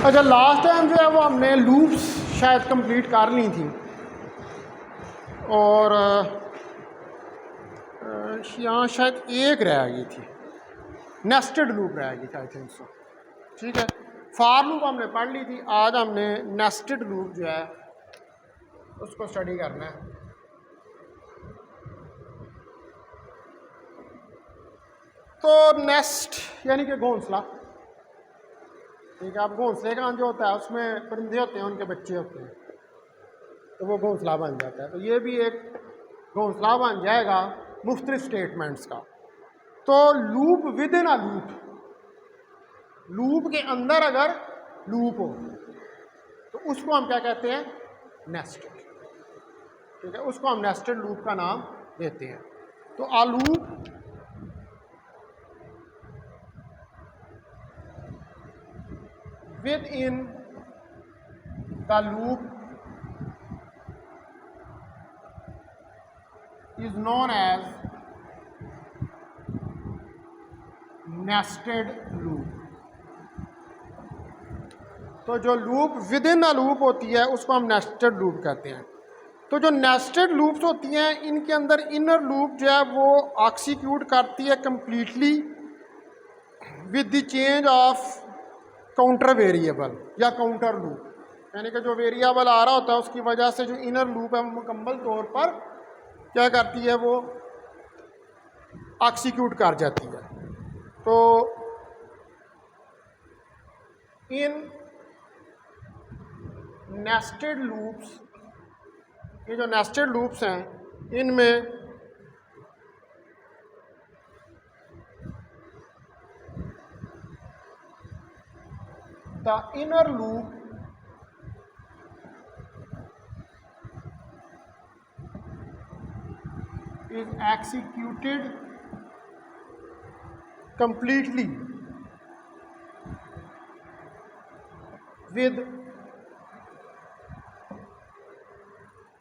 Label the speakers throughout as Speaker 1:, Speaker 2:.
Speaker 1: अच्छा, last time जो है वो हमने लूप्स शायद कंप्लीट कर ली थी और यहाँ शायद एक रह गई थी, नेस्टेड लूप रह गई थी आई थिंक सो। ठीक है, फार लूप हमने पढ़ ली थी, आज हमने नेस्टेड लूप जो है उसको स्टडी करना है। तो नेस्ट यानी कि घोंसला। ठीक है, अब घोंसले का जो होता है उसमें परिंदे होते हैं, उनके बच्चे होते हैं, तो वो घोंसला बन जाता है। तो ये भी एक घोंसला बन जाएगा मुख्तलिफ स्टेटमेंट्स का। तो loop with in a loop, loop के अंदर अगर लूप हो तो उसको हम क्या कहते हैं? नेस्टेड। ठीक है, उसको हम नेस्टेड लूप का नाम देते हैं। तो a loop within the loop is known as nested loop। तो जो loop with in a loop होती है उसको हम नेस्टेड लूप कहते हैं। तो जो नेस्टेड लूप्स होती हैं इनके अंदर इनर लूप जो है वो एक्सिक्यूट करती है completely with the change of counter variable या काउंटर लूप, यानी कि जो वेरिएबल आ रहा होता है उसकी वजह से जो इनर लूप है मुकम्मल तौर पर क्या करती है, वो एक्सिक्यूट कर जाती है। तो इन नेस्टेड लूप्स, ये जो नेस्टेड लूप्स हैं इनमें the inner loop is executed completely with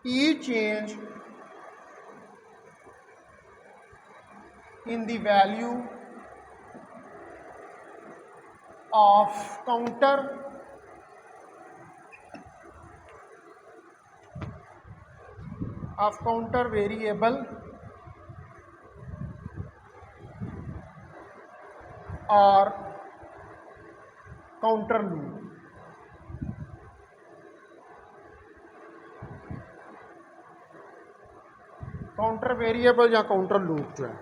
Speaker 1: each change in the value of counter variable or counter loop. Counter variable या काउंटर लूप जो है,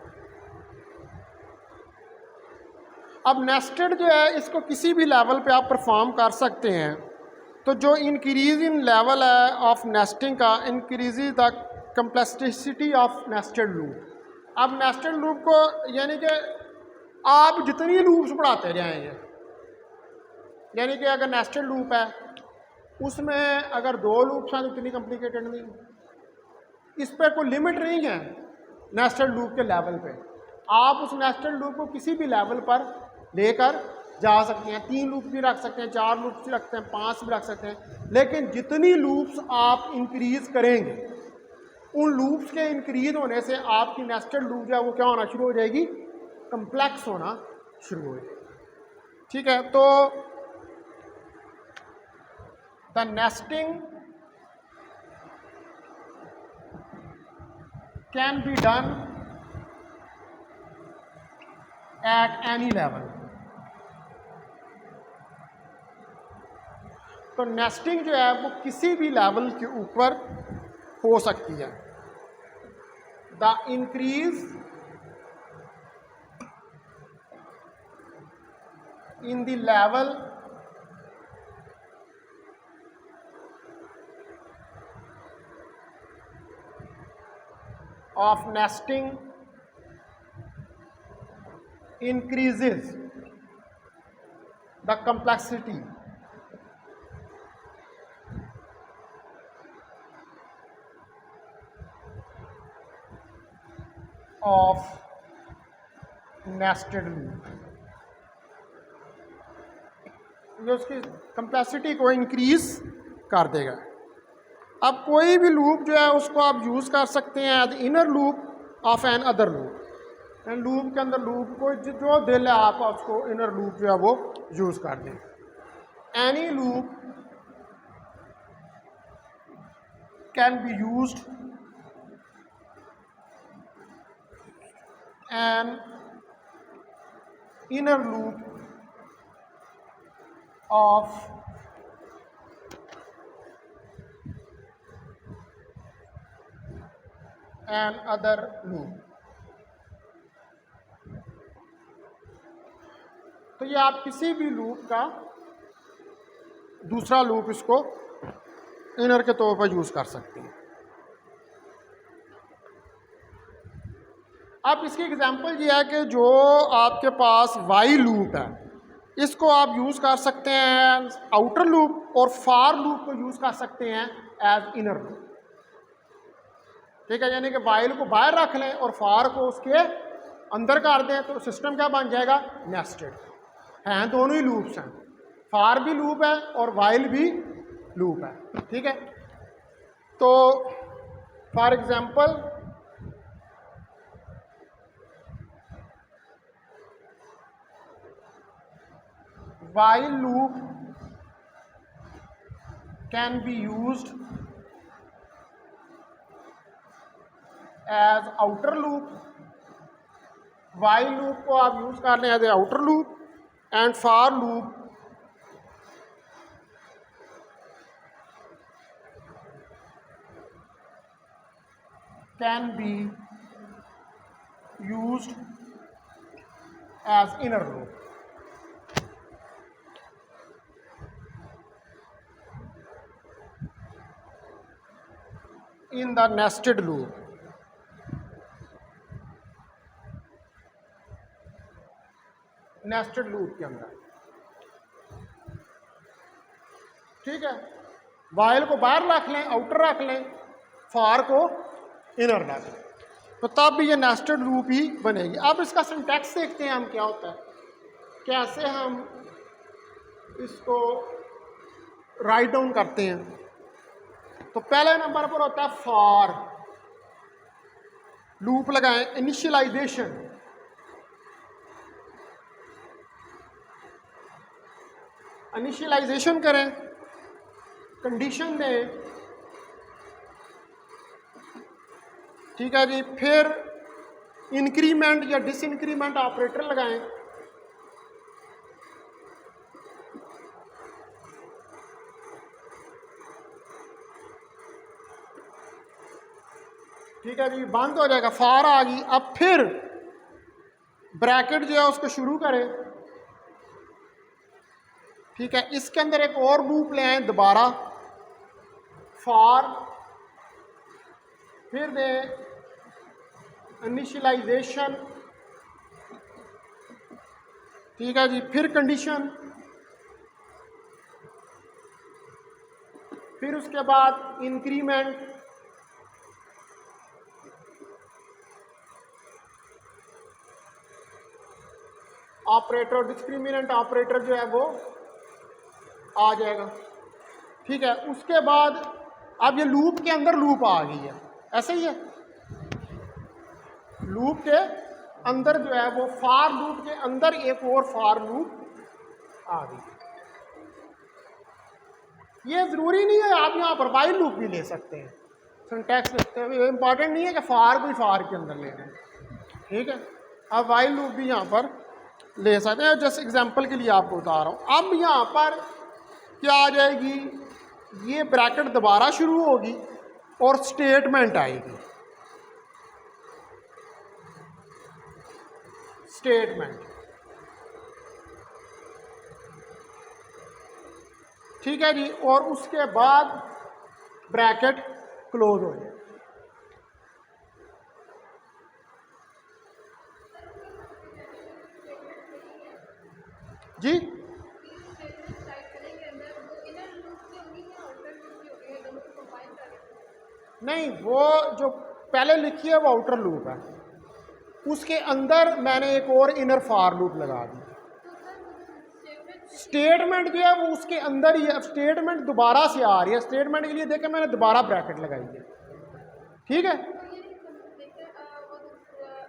Speaker 1: अब नेस्टेड जो है इसको किसी भी लेवल पे आप परफॉर्म कर सकते हैं। तो जो इंक्रीज इन लेवल है ऑफ नेस्टिंग का increase the complexity of nested loop. अब नेस्टेड लूप को यानी कि आप जितनी लूप्स बढ़ाते जाएंगे, यानी कि अगर नेस्टेड लूप है उसमें अगर 2 लूप्स हैं तो इतनी कॉम्प्लिकेटेड नहीं, इस पर कोई लिमिट नहीं है नेस्टेड लूप के लेवल पे। आप उस नेस्टेड लूप को किसी भी लेवल पर लेकर जा सकते हैं, 3 लूप भी रख सकते हैं, 4 लूप्स भी रखते हैं, 5 भी रख सकते हैं। लेकिन जितनी लूप्स आप इंक्रीज करेंगे उन लूप्स के इंक्रीज होने से आपकी नेस्टेड लूप जो है वो क्या होना शुरू हो जाएगी? कम्प्लेक्स होना शुरू हो जाएगी। ठीक है, तो the nesting can be done at any level. तो नेस्टिंग जो है वो किसी भी लेवल के ऊपर हो सकती है। The increase in the level of nesting increases the complexity of nested loop। जो उसकी कंप्लेक्सिटी को इंक्रीज कर देगा। अब कोई भी लूप जो है उसको आप यूज़ कर सकते हैं as inner loop of another loop. Loop के अंदर लूप को जो दिल है आप उसको इनर लूप जो है वो यूज़ कर दें। any loop can be used an inner loop of an other loop। तो ये आप किसी भी लूप का दूसरा लूप इसको इनर के तौर पर यूज़ कर सकते हैं। अब इसकी एग्जांपल ये है कि जो आपके पास वाई लूप है, इसको आप यूज़ कर सकते हैं आउटर लूप, और फार लूप को यूज़ कर सकते हैं एज इनर लूप। ठीक है, यानी कि वाइल को बाहर रख लें और फार को उसके अंदर कर दें, तो सिस्टम क्या बन जाएगा, नेस्टेड। हैं दोनों ही लूप्स हैं, फार भी लूप है और वाइल भी लूप है। ठीक है, तो for example while loop can be used as outer loop, while loop को आप यूज कर लें as a outer loop, and for loop can be used as inner loop। in the nested loop। Nested loop के अंदर। ठीक है, while को बाहर रख लें, आउटर रख लें, फार को इनर रख लें, तो तब भी ये नेस्टेड लूप ही बनेगी। अब इसका सिंटैक्स देखते हैं हम क्या होता है, कैसे हम इसको राइट डाउन करते हैं। तो पहले नंबर पर होता है फॉर, लूप लगाएं, इनिशियलाइजेशन, इनिशियलाइजेशन करें, कंडीशन दें। ठीक है जी, फिर इंक्रीमेंट या डिसइंक्रीमेंट ऑपरेटर लगाएं। ठीक है जी, बंद हो जाएगा, फार आ गई। अब फिर ब्रैकेट जो है उसको शुरू करें। ठीक है, इसके अंदर एक और लूप ले आए दोबारा, फार, फिर दे इनिशियलाइजेशन। ठीक है जी, फिर कंडीशन, फिर उसके बाद इंक्रीमेंट, ऑपरेटर, डिस्क्रिमिनेंट ऑपरेटर जो है वो आ जाएगा। ठीक है, उसके बाद अब ये लूप के अंदर लूप आ गई है, ऐसे ही है, लूप के अंदर जो है वो फार लूप के अंदर एक और फार लूप आ गई। ये जरूरी नहीं है, आप यहाँ पर वाइल लूप भी ले सकते हैं, सिंटैक्स लिखते हैं, ये इंपॉर्टेंट नहीं है कि फार भी फार के अंदर ले रहे हैं। ठीक है, अब वाइल लूप भी यहाँ पर ले सकते हैं, जस्ट एग्जांपल के लिए आपको बता रहा हूँ। अब यहाँ पर क्या आ जाएगी, ये ब्रैकेट दोबारा शुरू होगी और स्टेटमेंट आएगी, स्टेटमेंट। ठीक है जी, और उसके बाद ब्रैकेट क्लोज हो जाए। जी नहीं, वो जो पहले लिखी है वो आउटर लूप है, उसके अंदर मैंने एक और इनर फार लूप लगा दी। स्टेटमेंट जो है वो उसके अंदर ही है, स्टेटमेंट दोबारा से आ रही है, स्टेटमेंट के लिए देखें मैंने दोबारा ब्रैकेट लगाई है। ठीक है,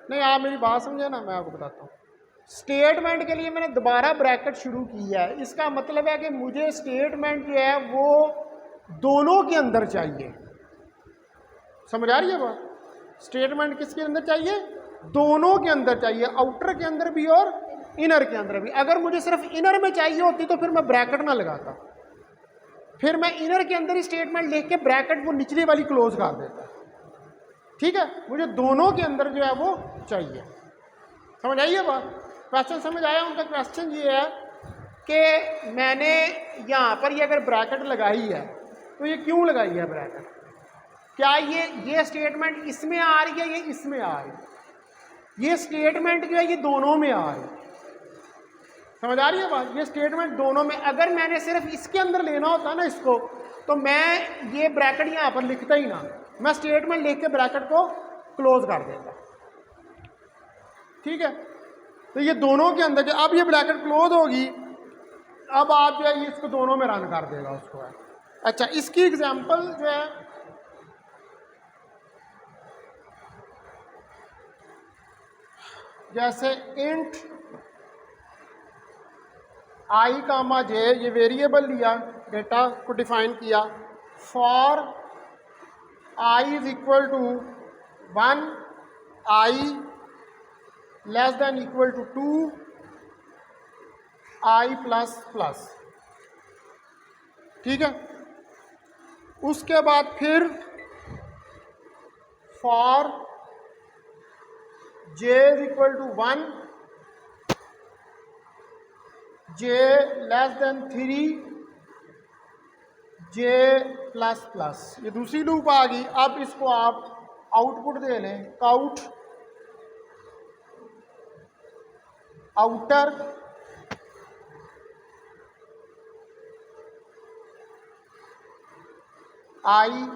Speaker 1: नहीं आप मेरी बात समझे ना, मैं आपको बताता हूँ। स्टेटमेंट के लिए मैंने दोबारा ब्रैकेट शुरू की है, इसका मतलब है कि मुझे स्टेटमेंट जो है वो दोनों के अंदर चाहिए। समझ आ रही है बात? स्टेटमेंट किसके अंदर चाहिए? दोनों के अंदर चाहिए, आउटर के अंदर भी और इनर के अंदर भी। अगर मुझे सिर्फ इनर में चाहिए होती तो फिर मैं ब्रैकेट ना लगाता, फिर मैं इनर के अंदर ही स्टेटमेंट लिख के ब्रैकेट वो निचली वाली क्लोज कर देता। ठीक है, मुझे दोनों के अंदर जो है वो चाहिए। समझ आइए बात? क्वेश्चन समझ आया? उनका क्वेश्चन ये है कि मैंने यहाँ पर ये अगर ब्रैकेट लगाई है तो ये क्यों लगाई है ब्रैकेट? क्या ये स्टेटमेंट इसमें आ रही है, ये इसमें आ रही है? ये स्टेटमेंट जो है ये दोनों में आ रही है। समझ आ रही है बात? ये स्टेटमेंट दोनों में, अगर मैंने सिर्फ इसके अंदर लेना होता ना इसको, तो मैं ये ब्रैकेट यहाँ पर लिखता ही ना, मैं स्टेटमेंट लिख के ब्रैकेट को क्लोज कर देता। ठीक है, तो ये दोनों के अंदर, अब ये ब्रैकेट क्लोज होगी, अब आप जो है इसको दोनों में रन कर देगा उसको है। अच्छा, इसकी एग्जांपल जो है जैसे इंट आई कामा जे, ये वेरिएबल लिया, डेटा को डिफाइन किया, for i is equal to 1, i less than equal to 2, i plus plus. ठीक है, उसके बाद फिर for j is equal to 1, j less than 3, j plus plus. ये दूसरी लूप आ गई। अब इसको आप आउटपुट दे लें, काउट आउटर आई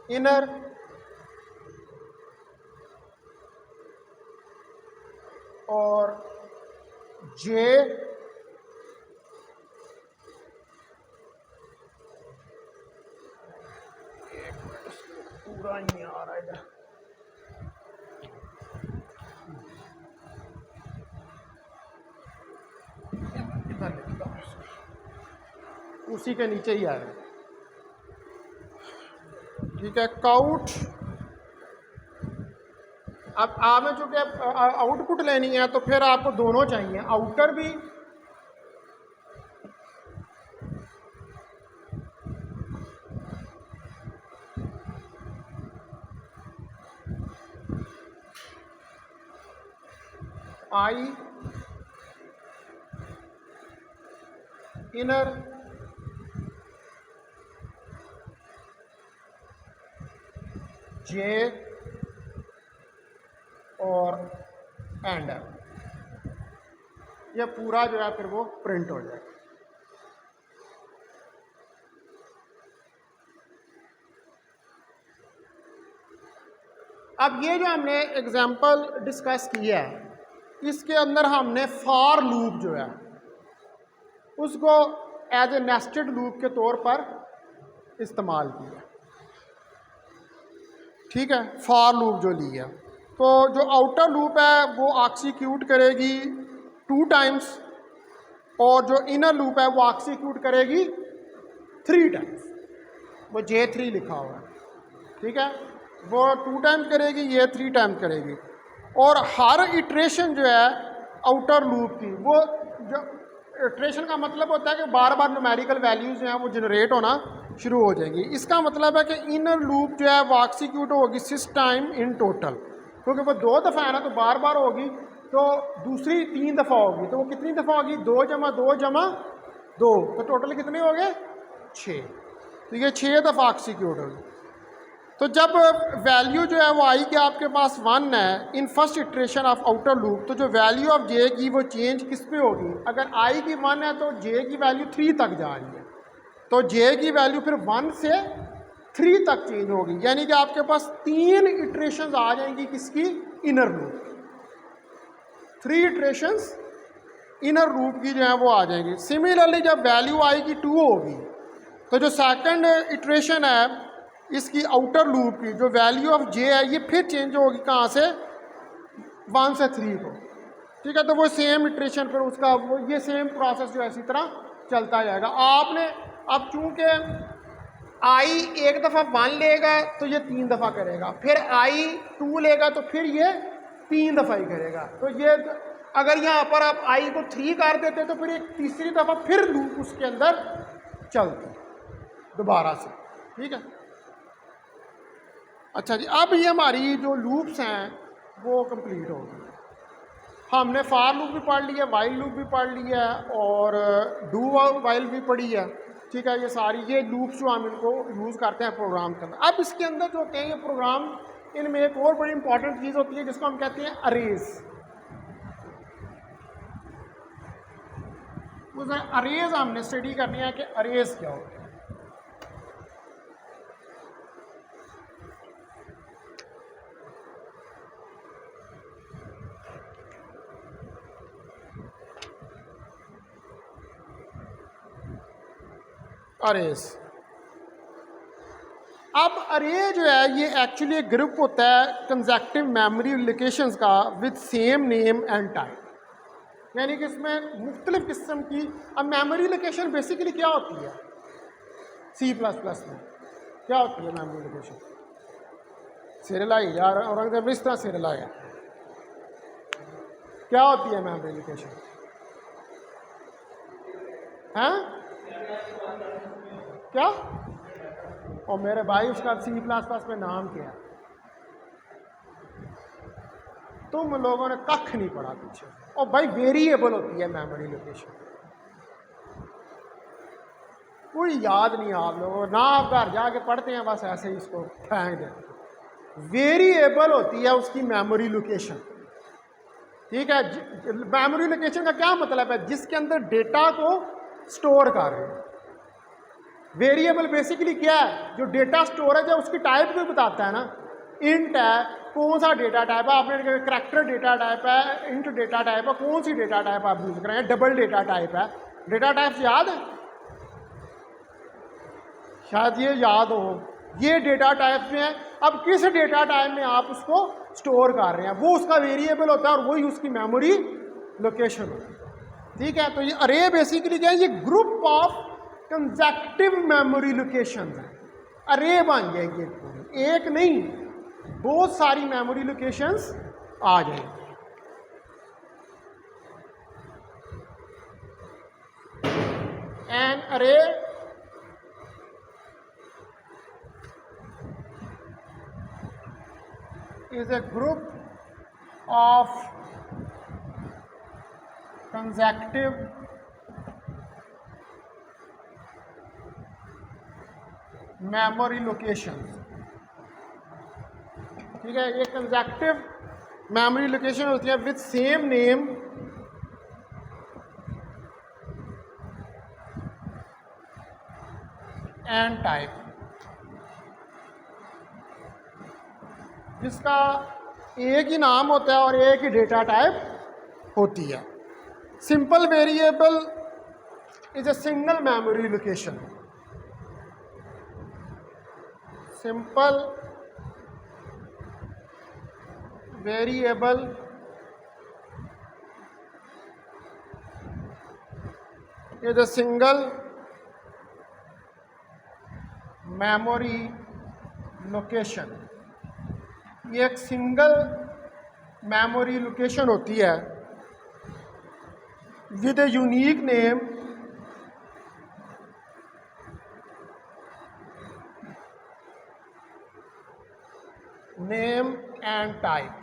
Speaker 1: इनर और जे पूरा नहीं आ रहा है, उसी के नीचे ही आ रहा है। ठीक है, काउट, अब आपने चूंकि आउटपुट लेनी है तो फिर आपको दोनों चाहिए, आउटर भी आई इनर जे और एंडर, यह पूरा जो है फिर वो प्रिंट हो जाएगा। अब ये जो हमने एग्जांपल डिस्कस किया है, इसके अंदर हमने फॉर लूप जो है उसको एज ए नेस्टेड लूप के तौर पर इस्तेमाल किया। ठीक है, फॉर लूप जो लिया, तो जो आउटर लूप है वो एक्सिक्यूट करेगी 2 टाइम्स और जो इनर लूप है वो एक्सिक्यूट करेगी 3 टाइम्स। वो J3 लिखा हुआ है। ठीक है, वो 2 टाइम्स करेगी, ये 3 टाइम्स करेगी। और हर इटरेशन जो है आउटर लूप की, वो जो इटरेशन का मतलब होता है कि बार बार न्यूमेरिकल वैल्यूज़ जो हैं वो जनरेट होना शुरू हो जाएंगी। इसका मतलब है कि इनर लूप जो है वो एक्सिक्यूट होगी 6 टाइम इन टोटल, क्योंकि वो 2 दफ़ा है ना, तो बार बार होगी, तो दूसरी 3 दफ़ा होगी, तो वो कितनी दफ़ा होगी? 2 जमा 2 जमा 2, तो टोटल कितने हो गए? 6। तो ये 6 दफ़ा एक्सिक्यूट होगी। तो जब वैल्यू जो है वो आई कि आपके पास 1 है in first iteration of outer loop, तो जो वैल्यू ऑफ जे की वो चेंज किस पे होगी? अगर आई की 1 है तो जे की वैल्यू 3 तक जा रही है, तो जे की वैल्यू फिर 1 से 3 तक चेंज होगी, यानी कि आपके पास 3 इटरेशंस आ जाएंगी किसकी? Inner loop. 3 iterations inner loop की जो है वो आ जाएंगी। सिमिलरली जब वैल्यू आई की 2 होगी, तो जो सेकंड इटरेशन है इसकी आउटर लूप की जो वैल्यू ऑफ जे है ये फिर चेंज होगी कहाँ से, 1 से 3 को, ठीक है। तो वो सेम इटरेशन पर उसका वो ये सेम प्रोसेस जो है इसी तरह चलता जाएगा। आपने अब चूंकि आई एक दफ़ा 1 लेगा तो ये 3 दफ़ा करेगा, फिर आई 2 लेगा तो फिर ये 3 दफ़ा ही करेगा। तो ये अगर यहाँ पर आप आई को 3 कर देते तो फिर एक तीसरी दफ़ा फिर लूप उसके अंदर चलती दोबारा से, ठीक है। अच्छा जी, अब ये हमारी जो लूप्स हैं वो कंप्लीट हो गई। हमने फार लूप भी पढ़ लिया, वाइल लूप भी पढ़ लिया और डू वाइल भी पढ़ी है, ठीक है। ये सारी ये लूप्स जो हम इनको यूज़ करते हैं प्रोग्राम के अंदर। अब इसके अंदर जो होते हैं ये प्रोग्राम, इनमें एक और बड़ी इंपॉर्टेंट चीज़ होती है जिसको हम कहते हैं अरेज। उस अरेज हमने स्टडी करनी है कि अरेज क्या होते हैं। अरेज, अब अरे जो है ये एक्चुअली एक ग्रुप होता है कंसेक्टिव मेमोरी लोकेशंस का with same name and type, यानी कि इसमें मुख्तलिफ किस्म की। अब मेमोरी लोकेशन बेसिकली क्या होती है C++ में, क्या होती है मेमोरी लोकेशन? सीरियलाइज यार, औरंगजेब इस तरह सीरियलाइज क्या होती है मेमोरी लोकेशन? हैं क्या? और मेरे भाई उसका C++ में नाम क्या है? तुम लोगों ने कख नहीं पढ़ा पीछे। और भाई वेरिएबल होती है मेमोरी लोकेशन, कोई याद नहीं आप लोगों ना, आप घर जाके पढ़ते हैं बस ऐसे ही इसको फेंक देते। वेरिएबल होती है उसकी मेमोरी लोकेशन, ठीक है। मेमोरी लोकेशन का क्या मतलब है? जिसके अंदर डेटा को स्टोर कर रहे हैं। वेरिएबल बेसिकली क्या है? जो डेटा स्टोरेज है उसकी टाइप भी बताता है ना। इंट है, कौन सा डेटा टाइप है, आपने करैक्टर डेटा टाइप है, इंट डेटा टाइप है, कौन सी डेटा टाइप आप यूज कर रहे हैं, डबल डेटा टाइप है। डेटा टाइप्स याद है? शायद ये याद हो, ये डेटा टाइप्स में है। अब किस डेटा टाइप में आप उसको स्टोर कर रहे हैं वो उसका वेरिएबल होता है और वही उसकी मेमोरी लोकेशन होती है, ठीक है। तो ये अरे बेसिकली क्या है? ये group of consecutive memory locations है। अरे बन जाएगी एक पूरी, एक नहीं बहुत सारी मेमोरी लोकेशंस आ जाएंगी। एन अरे is a group of consecutive memory locations, ठीक है। ये consecutive memory location होती है with same name and type, जिसका एक ही नाम होता है और एक ही डेटा टाइप होती है। Simple variable is a single memory location. Simple variable is a single memory location. ये एक सिंगल मेमोरी लोकेशन होती है with a unique name and type.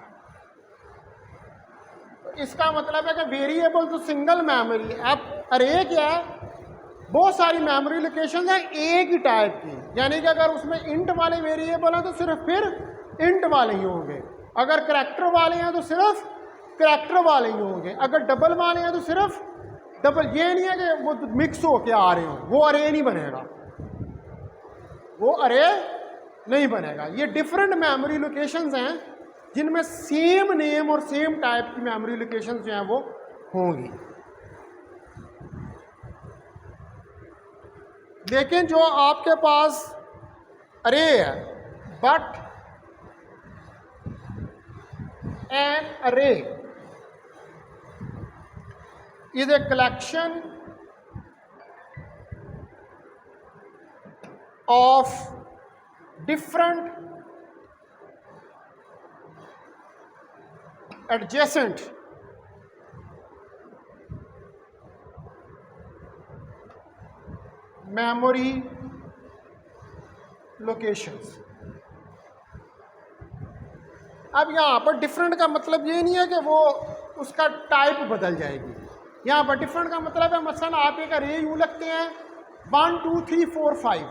Speaker 1: इसका मतलब है कि वेरिएबल तो सिंगल मेमोरी है। अब अरे क्या है? बहुत सारी मेमोरी लोकेशन है एक ही टाइप की, यानी कि अगर उसमें इंट वाले वेरिएबल हैं तो सिर्फ फिर इंट वाले ही होंगे, अगर करैक्टर वाले हैं तो सिर्फ करैक्टर वाले ही होंगे, अगर डबल वाले हैं तो सिर्फ डबल। ये नहीं है कि वो मिक्स होके आ रहे हों, वो अरे नहीं बनेगा, वो अरे नहीं बनेगा। ये डिफरेंट मेमोरी लोकेशंस हैं जिनमें सेम नेम और सेम टाइप की मेमोरी लोकेशंस जो हैं वो होंगी। लेकिन जो आपके पास अरे है, बट एन अरे is a collection of different adjacent memory locations। अब यहाँ पर डिफरेंट का मतलब ये नहीं है कि वो उसका टाइप बदल जाएगी। यहाँ पर डिफरेंट का मतलब है मसलन आप एक अरे यूँ लगते हैं 1 2 3 4 5,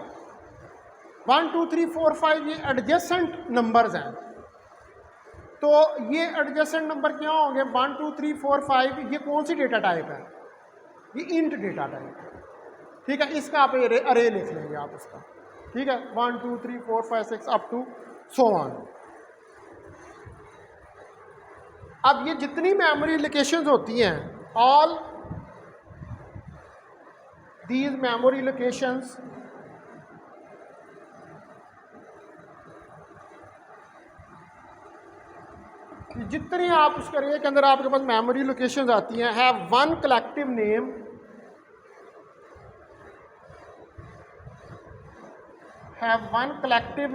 Speaker 1: 1 2 3 4 5 ये एडजेसेंट नंबर्स हैं। तो ये एडजेसेंट नंबर क्या होंगे? 1 2 3 4 5 ये कौन सी डेटा टाइप है? ये इंट डेटा टाइप है, ठीक है। इसका आप अरे लिख लेंगे आप इसका, ठीक है। 1 2 3 4 5 6 अप टू सो ऑन। अब ये जितनी मेमोरी लोकेशंस होती हैं, ऑल दीज मेमोरी लोकेशंस जितनी आप उस करिए के अंदर आपके पास मेमोरी लोकेशंस आती हैं, have one collective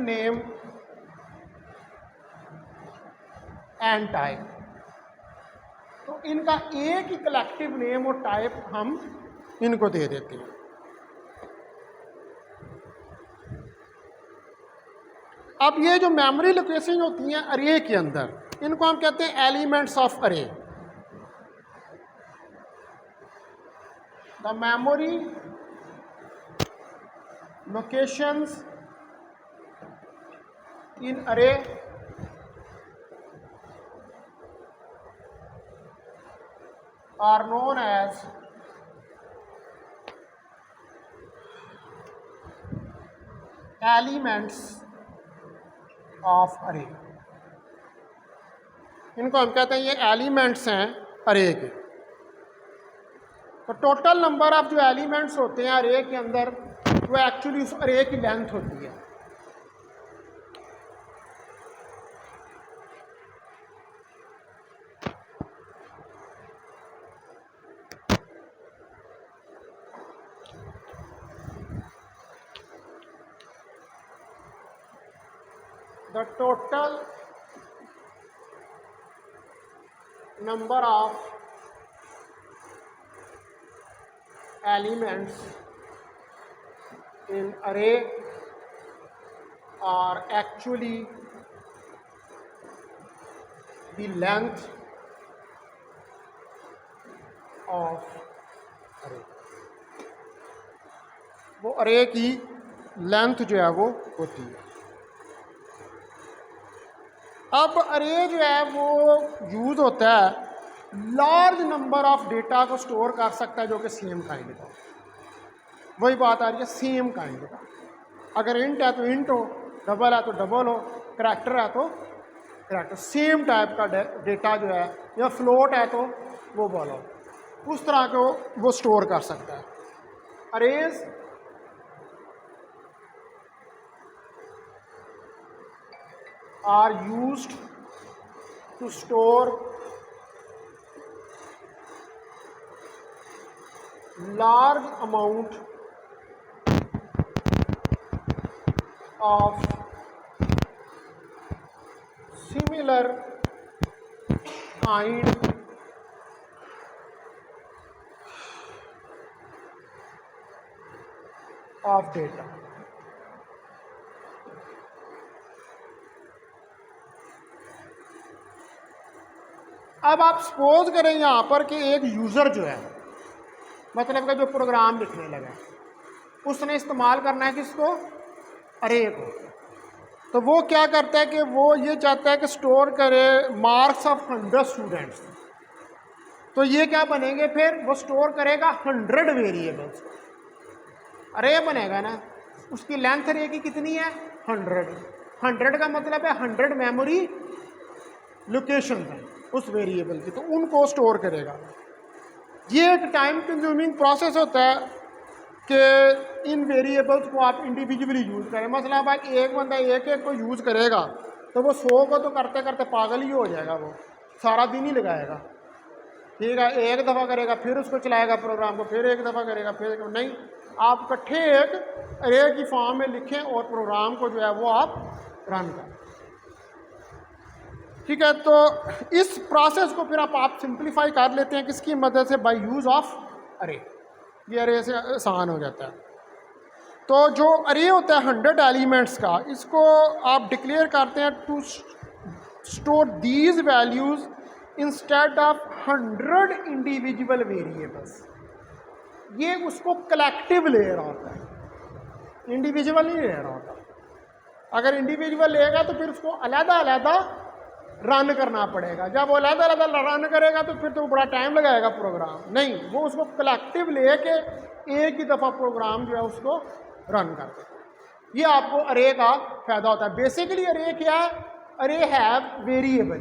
Speaker 1: name and type. तो इनका एक ही कलेक्टिव नेम और टाइप हम इनको दे देते हैं। अब ये जो मेमोरी लोकेशन होती हैं अरे के अंदर, इनको हम कहते हैं एलिमेंट्स ऑफ अरे। द मेमोरी लोकेशंस इन अरे are known as elements of array। इनको हम कहते हैं ये एलिमेंट्स हैं अरे के। तो टोटल नंबर ऑफ जो एलिमेंट्स होते हैं अरे के अंदर, वो एक्चुअली उस अरे की लेंथ होती है। The total number of elements in array are actually the length of array। वो array की लेंथ जो है वो होती है। अब अरे जो है वो यूज़ होता है लार्ज नंबर ऑफ डेटा को स्टोर कर सकता है जो कि सेम काइंड का। वही बात आ रही है सेम काइंड का। अगर इंट है तो इंट हो, डबल है तो डबल हो, करैक्टर है तो करैक्टर, सेम टाइप का डेटा जो है, या फ्लोट है तो वो बोलो, उस तरह को वो स्टोर कर सकता है। Arrays are used to store large amount of similar kind of data। अब आप सपोज करें यहाँ पर कि एक यूज़र जो है, मतलब का जो प्रोग्राम लिखने लगा, उसने इस्तेमाल करना है किसको? अरे को। तो वो क्या करता है कि वो ये चाहता है कि स्टोर करे मार्क्स ऑफ 100 स्टूडेंट्स। तो ये क्या बनेंगे फिर? वो स्टोर करेगा 100 वेरिएबल्स। अरे बनेगा ना, उसकी लेंथ अरे की कितनी है? 100 का मतलब है 100 मेमोरी लोकेशन है उस वेरिएबल की, तो उनको स्टोर करेगा। ये एक टाइम कंज्यूमिंग प्रोसेस होता है, कि इन वेरिएबल्स को आप इंडिविजुअली यूज़ करें। मसला अब एक बंदा एक एक को यूज़ करेगा तो वो 100 को तो करते करते पागल ही हो जाएगा, वो सारा दिन ही लगाएगा। ठीक है, एक दफ़ा करेगा फिर उसको चलाएगा प्रोग्राम को, फिर एक दफ़ा करेगा फिर नहीं, आप इकट्ठे एक अरे की फॉर्म में लिखें और प्रोग्राम को जो है वो आप रन करें। ठीक है, तो इस प्रोसेस को फिर आप सिंप्लीफाई कर लेते हैं किसकी मदद से, बाय यूज़ ऑफ अरे। ये अरे से आसान हो जाता है। तो जो अरे होता है 100 एलिमेंट्स का, इसको आप डिक्लेयर करते हैं to store these values instead of 100 individual variables. ये उसको कलेक्टिव ले रहा होता है, इंडिविजुअल नहीं ले रहा होता। अगर इंडिविजुअल लेगा तो फिर उसको अलग अलग रन करना पड़ेगा। जब वो अलग अलग रन करेगा तो फिर तो बड़ा टाइम लगाएगा प्रोग्राम, नहीं, वो उसको कलेक्टिव लेके एक ही दफ़ा प्रोग्राम जो है उसको रन कर देता है। ये आपको अरे का फ़ायदा होता है। बेसिकली अरे क्या है, अरे हैव वेरिएबल।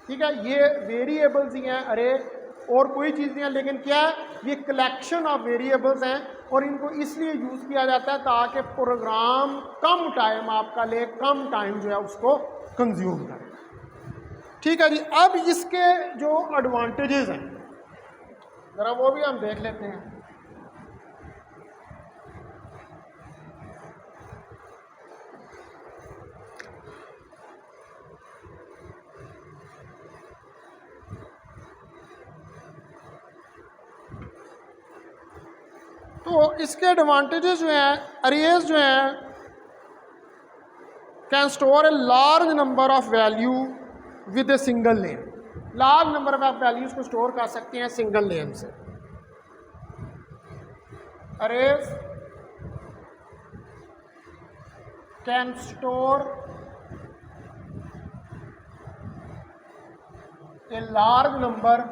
Speaker 1: ठीक है, ये वेरिएबल्स ही हैं अरे, और कोई चीज़ नहीं है, लेकिन क्या है, ये कलेक्शन ऑफ वेरिएबल्स हैं और इनको इसलिए यूज़ किया जाता है ताकि प्रोग्राम कम टाइम आपका ले, कम टाइम जो है उसको कंज्यूम करे। ठीक है जी, अब इसके जो एडवांटेजेस हैं ज़रा वो भी हम देख लेते हैं। तो इसके एडवांटेजेस जो हैं, अरेज जो हैं can store a large number of value with a single name. Large number of values को स्टोर कर सकते हैं सिंगल नेम से। Arrays can store a large number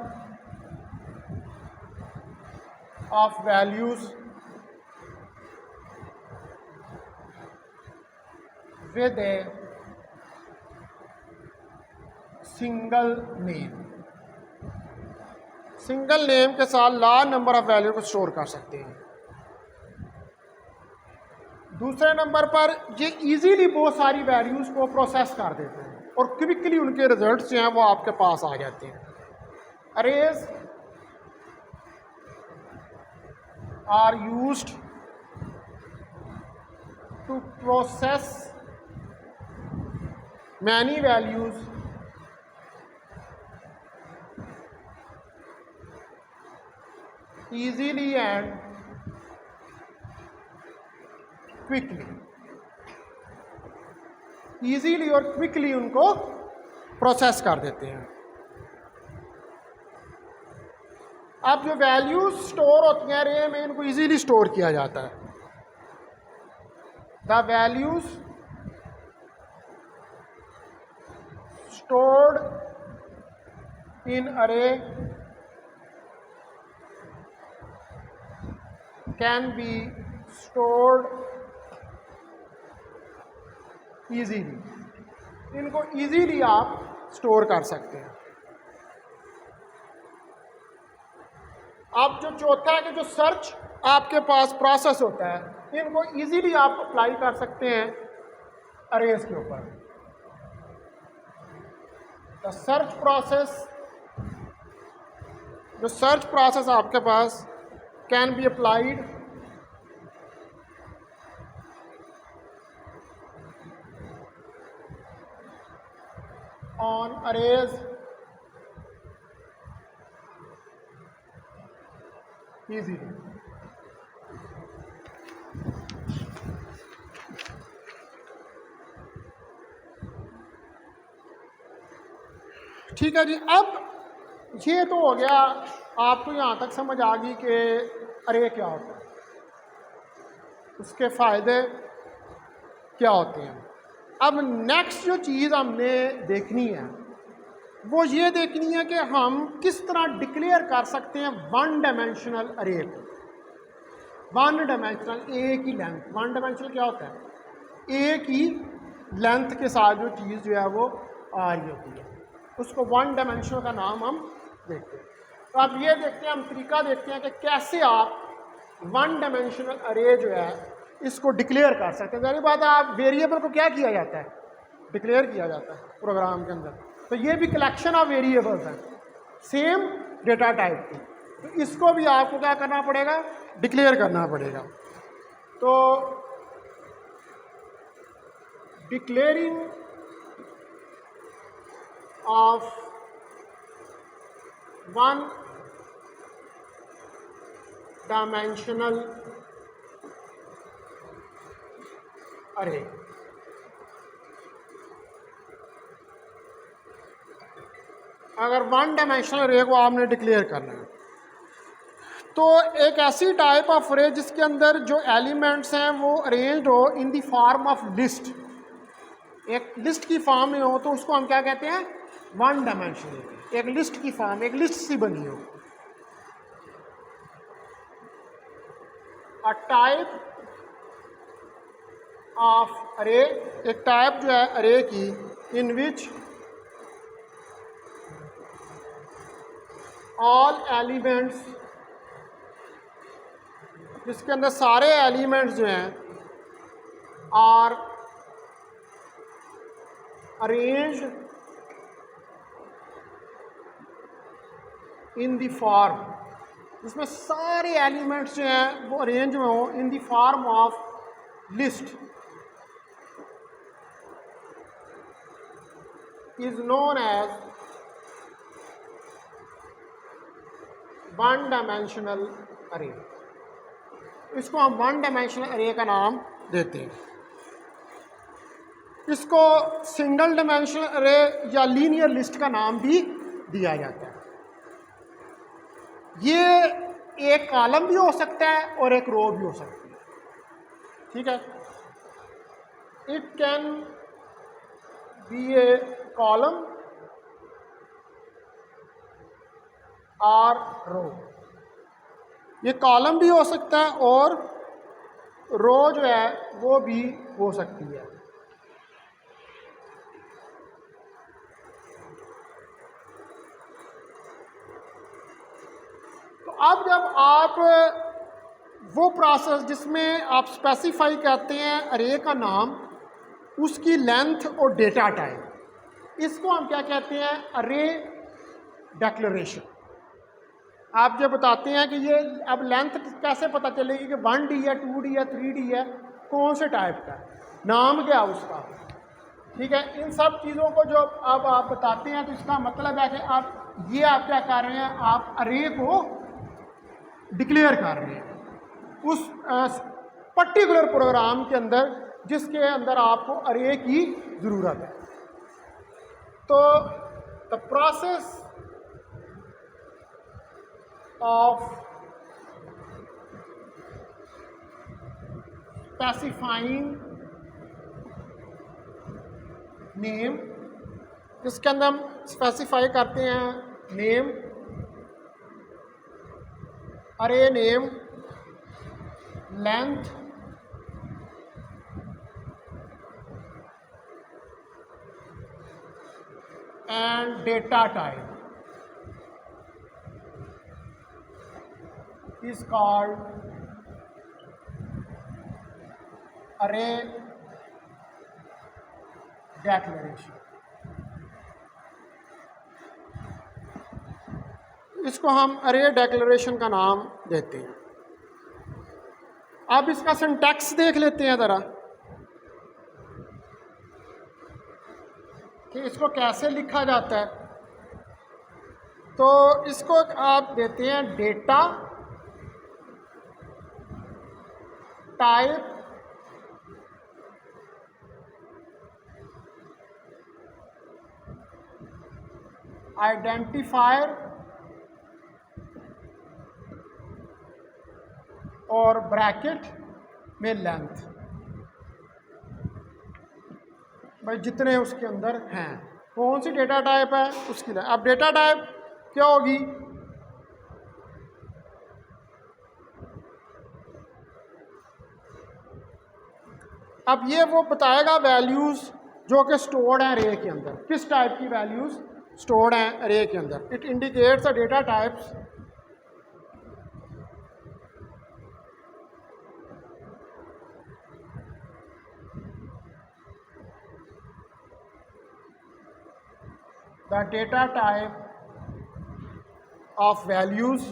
Speaker 1: of values with a single name. Single name के साथ large number of value को store कर सकते हैं। दूसरे नंबर पर ये इजीली बहुत सारी वैल्यूज को प्रोसेस कर देते हैं और क्विकली उनके रिजल्ट्स जो हैं वो आपके पास आ जाते हैं। Arrays are used to process many values easily and quickly। easily और quickly उनको प्रोसेस कर देते हैं। अब जो वैल्यूज स्टोर होती हैं अरे में, इनको इजीली स्टोर किया जाता है। The values stored in array can be stored easily। इनको easily आप स्टोर कर सकते हैं। अब जो चौथा है कि जो सर्च आपके पास प्रोसेस होता है, इनको easily आप अप्लाई कर सकते हैं अरेज के ऊपर। द सर्च प्रोसेस, जो सर्च प्रोसेस आपके पास can be applied on arrays easily. ठीक है जी, अब ये तो हो गया, आपको यहाँ तक समझ आ गई कि अरे क्या होता है, उसके फ़ायदे क्या होते हैं। अब नेक्स्ट जो चीज़ हमने देखनी है वो ये देखनी है कि हम किस तरह डिक्लेयर कर सकते हैं वन डायमेंशनल अरे को। वन डायमेंशनल एक ही लेंथ, वन डायमेंशनल क्या होता है, एक ही लेंथ के साथ जो चीज़ जो है वो आ रही होती है, उसको वन डायमेंशनल का नाम हम देखते हैं। तो आप ये देखते हैं, हम तरीका देखते हैं कि कैसे आप वन डायमेंशनल अरे जो है इसको डिक्लेयर कर सकते हैं। यानी बात है, आप वेरिएबल को क्या किया जाता है, डिक्लेयर किया जाता है प्रोग्राम के अंदर। तो ये भी कलेक्शन ऑफ वेरिएबल्स हैं सेम डेटा टाइप की, तो इसको भी आपको क्या करना पड़ेगा, डिक्लेयर करना पड़ेगा। तो डिक्लेयरिंग ऑफ वन डायमेंशनल अरे, अगर वन डायमेंशनल अरे को आपने डिक्लेयर करना है तो एक ऐसी टाइप ऑफ अरे जिसके अंदर जो एलिमेंट्स हैं वो अरेंज्ड हो in the form of list, एक लिस्ट की फॉर्म में हो, तो उसको हम क्या कहते हैं, वन डायमेंशनल। एक लिस्ट की फॉर्म, एक लिस्ट सी बनी हो। अ टाइप ऑफ अरे, एक टाइप जो है अरे की, इन विच ऑल एलिमेंट्स, जिसके अंदर सारे एलिमेंट्स जो हैं are arranged in the form, इसमें सारे एलिमेंट्स जो हैं वो अरेंज में हो in the form of list, is known as one dimensional array. इसको हम वन डायमेंशनल अरे का नाम देते हैं। इसको सिंगल डायमेंशनल अरे या लीनियर लिस्ट का नाम भी दिया जाता है। ये एक कॉलम भी हो सकता है और एक रो भी हो सकती है, ठीक है। It can be A column और रो, ये कॉलम भी हो सकता है और रो जो है वो भी हो सकती है। तो अब जब आप वो प्रोसेस जिसमें आप स्पेसिफाई करते हैं अरे का नाम, उसकी लेंथ और डेटा टाइप, इसको हम क्या कहते हैं, अरे डिक्लेरेशन। आप जब बताते हैं कि ये अब लेंथ कैसे पता चलेगी कि 1D है, 2D है, 3D है, कौन से टाइप का है, नाम क्या उसका, ठीक है। इन सब चीज़ों को जो अब आप बताते हैं तो इसका मतलब है कि आप ये आप क्या कर रहे हैं, आप अरे को डिक्लेयर कर रहे हैं उस पर्टिकुलर प्रोग्राम के अंदर जिसके अंदर आपको अरे की ज़रूरत है। तो the process of specifying name, इसके अंदर हम स्पेसिफाई करते हैं नेम, अरे name, length, and data type is called array declaration। इसको हम अरे डिक्लेरेशन का नाम देते हैं। अब इसका सिंटैक्स देख लेते हैं ज़रा कि इसको कैसे लिखा जाता है। तो इसको आप देते हैं डेटा टाइप आइडेंटिफायर और ब्रैकेट में लेंथ, भाई जितने उसके अंदर हैं, कौन सी डेटा टाइप है उसकी। अब डेटा टाइप क्या होगी, अब ये वो बताएगा वैल्यूज़ जो कि स्टोर्ड हैं अरे के अंदर, किस टाइप की वैल्यूज़ स्टोर्ड हैं अरे के अंदर। It indicates the data types the data type of values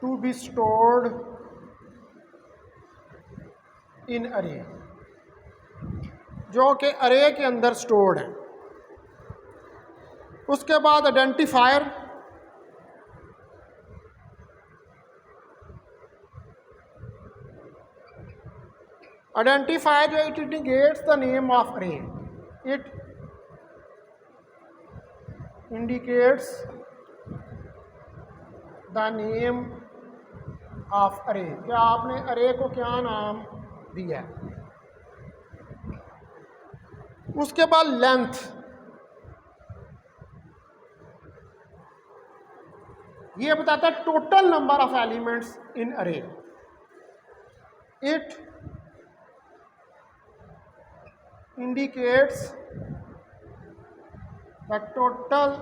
Speaker 1: to be stored in array, जो कि अरे के अंदर स्टोर्ड है। उसके बाद आइडेंटिफायर, आइडेंटिफायर जो it indicates the name of array, it indicates the name of array, क्या आपने अरे को क्या नाम दिया है। उसके बाद लेंथ, ये बताता है total number of elements in array. It indicates the total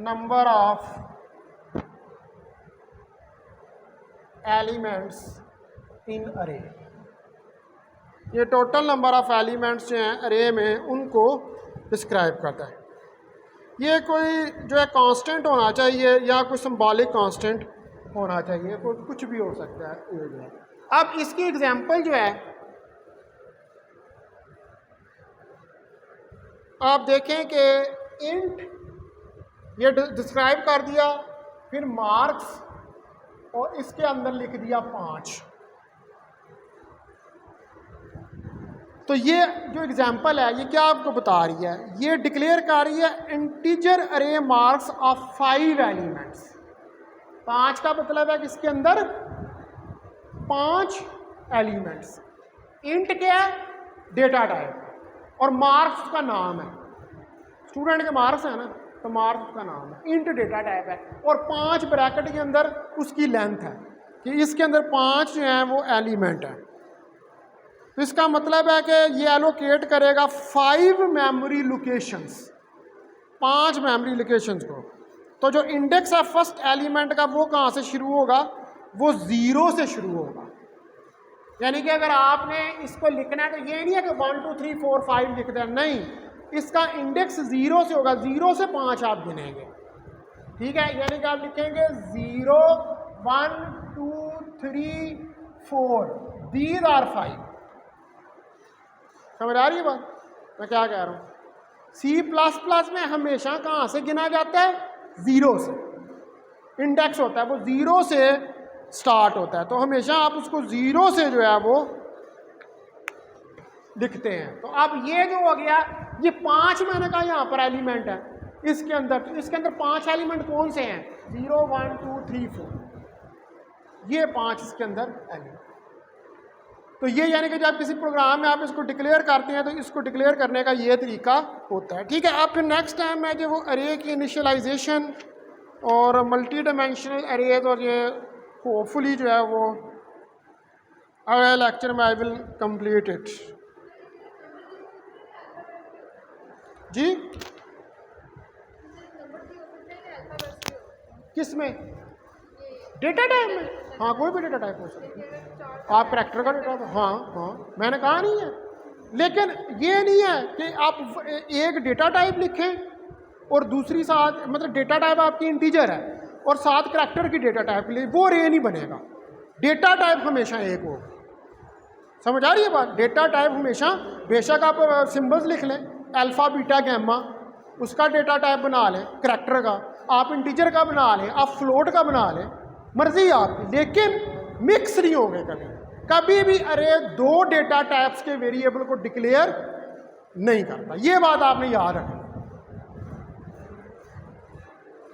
Speaker 1: number of elements in array. ये टोटल नंबर ऑफ एलिमेंट्स जो हैं अरे में, उनको डिस्क्राइब करता है। ये कोई जो है कांस्टेंट होना चाहिए या कोई सिंबॉलिक कांस्टेंट होना चाहिए, कोई कुछ भी हो सकता है ये जो है। अब इसकी एग्जांपल जो है आप देखें कि इंट ये डिस्क्राइब कर दिया, फिर मार्क्स और इसके अंदर लिख दिया 5। तो ये जो एग्जांपल है ये क्या आपको बता रही है, ये डिक्लेयर कर रही है इंटीजर अरे मार्क्स ऑफ 5 एलिमेंट्स। 5 का मतलब है कि इसके अंदर 5 एलिमेंट्स। इंट क्या है, डेटा टाइप, और मार्क्स का नाम है, स्टूडेंट के मार्क्स है ना, तो मार्क्स का नाम है, इंट डेटा टाइप है, और 5 ब्रैकेट के अंदर उसकी लेंथ है कि इसके अंदर 5 जो हैं वो एलिमेंट है। तो इसका मतलब है कि ये एलोकेट करेगा 5 मेमोरी लोकेशंस, 5 मेमोरी लोकेशंस को। तो जो इंडेक्स है फर्स्ट एलिमेंट का वो कहाँ से शुरू होगा, वो 0 से शुरू होगा। यानी कि अगर आपने इसको लिखना है तो ये नहीं है कि 1 2 3 4 5 लिख दें, नहीं, इसका इंडेक्स 0 से होगा, 0 से 5 आप गिनेंगे, ठीक है। यानी कि आप लिखेंगे 0 1 2 3 4, दीज आर 5। समझ आ रही है बात मैं क्या कह रहा हूँ। C++ में हमेशा कहाँ से गिना जाता है, 0 से। इंडेक्स होता है वो 0 से स्टार्ट होता है, तो हमेशा आप उसको 0 से जो है वो लिखते हैं। तो अब ये जो हो गया, ये 5 मैंने कहा यहाँ पर एलिमेंट है इसके अंदर, तो इसके अंदर 5 एलिमेंट कौन से हैं, 0 1 2 3 4, ये 5 इसके अंदर एलिमेंट। तो ये यानी कि जब किसी प्रोग्राम में आप इसको डिक्लेयर करते हैं तो इसको डिक्लेयर करने का ये तरीका होता है, ठीक है। अब फिर नेक्स्ट टाइम मैं जो वो अरे की इनिशियलाइजेशन और मल्टी डायमेंशनल अरेज और ये होपफुली जो है वो अगले लेक्चर में आई विल कंप्लीट इट। जी किस में, डेटा टाइप में, हाँ कोई भी डेटा टाइप हो सकता है, आप करैक्टर का डेटा, हाँ हाँ मैंने कहा नहीं है। लेकिन ये नहीं है कि आप एक डेटा टाइप लिखें और दूसरी साथ, मतलब डेटा टाइप आपकी इंटीजर है और साथ करैक्टर की डेटा टाइप ले, वो रे नहीं बनेगा। डेटा टाइप हमेशा एक हो, समझ आ रही है बात। डेटा टाइप हमेशा, बेशक आप सिंबल्स लिख लें, अल्फ़ा बीटा गैमा, उसका डेटा टाइप बना लें करैक्टर का, आप इंटीजर का बना लें, आप फ्लोट का बना लें, मर्जी आपकी, लेकिन मिक्स नहीं होंगे कभी। कभी भी अरे 2 डेटा टाइप्स के वेरिएबल को डिक्लेयर नहीं करता, ये बात आपने याद रखना।